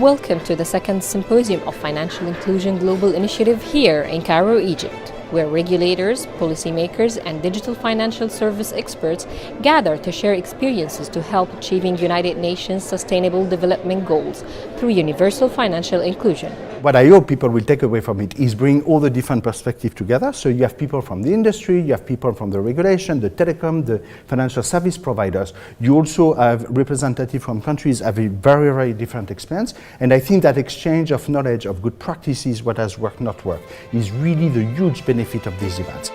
Welcome to the second Symposium of Financial Inclusion Global Initiative here in Cairo, Egypt, where regulators, policymakers, and digital financial service experts gather to share experiences to help achieving United Nations Sustainable Development Goals through universal financial inclusion. What I hope people will take away from it is bring all the different perspectives together. So you have people from the industry, you have people from the regulation, the telecom, the financial service providers. You also have representatives from countries having very, very different experience. And I think that exchange of knowledge, of good practices, what has worked, not worked, is really the huge benefit of these events.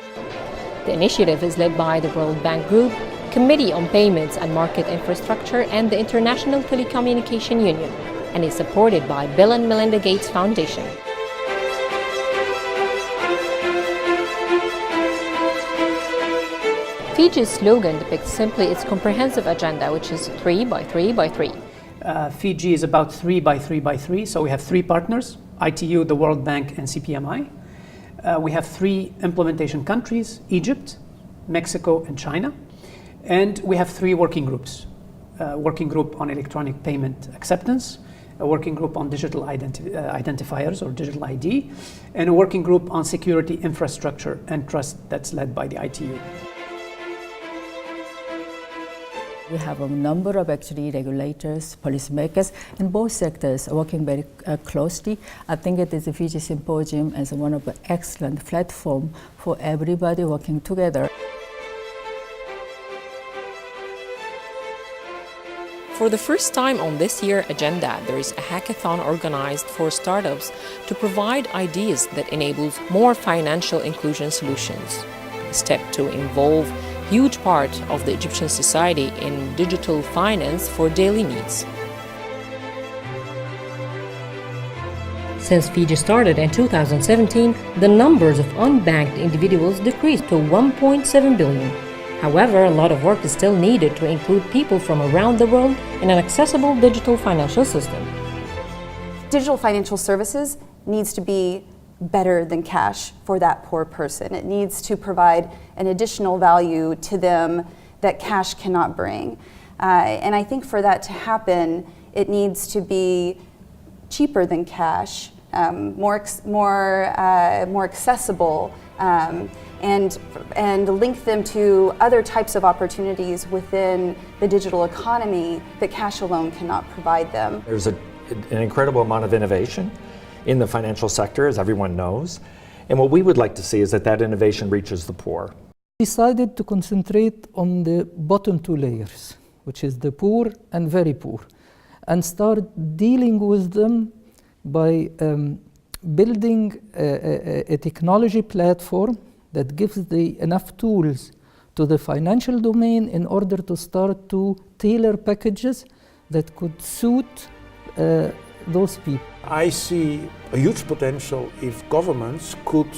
The initiative is led by the World Bank Group, Committee on Payments and Market Infrastructure, and the International Telecommunication Union, and is supported by Bill and Melinda Gates Foundation. FIGI's slogan depicts simply its comprehensive agenda, which is 3 by 3 by 3. FIGI is about 3 by 3 by 3, so we have 3 partners, ITU, the World Bank, and CPMI. We have 3 implementation countries, Egypt, Mexico, and China. And we have 3 working groups. Working group on electronic payment acceptance, a working group on digital identifiers or digital ID, and a working group on security infrastructure and trust that's led by the ITU. We have a number of regulators, policymakers in both sectors working very closely. I think it is the FIGI Symposium as one of the excellent platform for everybody working together. For the first time on this year's agenda, there is a hackathon organized for startups to provide ideas that enables more financial inclusion solutions. A step to involve huge part of the Egyptian society in digital finance for daily needs. Since FIGI started in 2017, the numbers of unbanked individuals decreased to 1.7 billion. However, a lot of work is still needed to include people from around the world in an accessible digital financial system. Digital financial services needs to be better than cash for that poor person. It needs to provide an additional value to them that cash cannot bring. And I think for that to happen, it needs to be cheaper than cash, more accessible, and link them to other types of opportunities within the digital economy that cash alone cannot provide them. There's an incredible amount of innovation in the financial sector, as everyone knows, and what we would like to see is that innovation reaches the poor. We decided to concentrate on the bottom 2 layers, which is the poor and very poor, and start dealing with them by building a technology platform that gives enough tools to the financial domain in order to start to tailor packages that could suit those people. I see a huge potential if governments could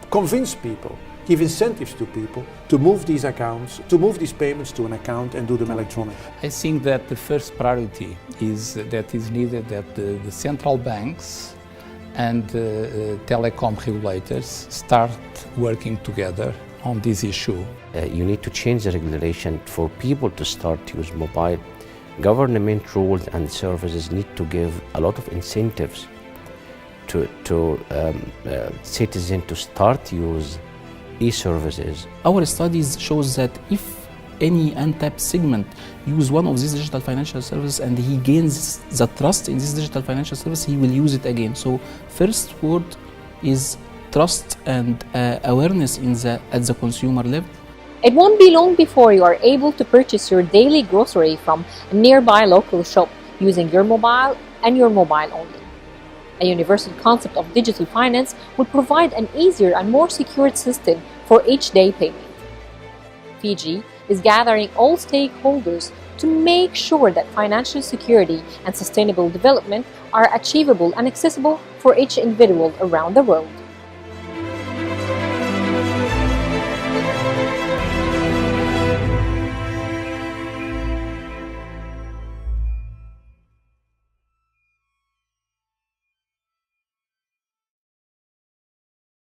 convince people, give incentives to people to move these accounts, to move these payments to an account and do them electronically. I think that the first priority is needed that the central banks and telecom regulators start working together on this issue. You need to change the regulation for people to start to use mobile. Government rules and services need to give a lot of incentives to citizens to start use e-services. Our studies shows that if any untapped segment use one of these digital financial services and he gains the trust in this digital financial service, he will use it again. So first word is trust and awareness at the consumer level. It won't be long before you are able to purchase your daily grocery from a nearby local shop using your mobile and your mobile only. A universal concept of digital finance would provide an easier and more secured system for each day payment. FIGI is gathering all stakeholders to make sure that financial security and sustainable development are achievable and accessible for each individual around the world.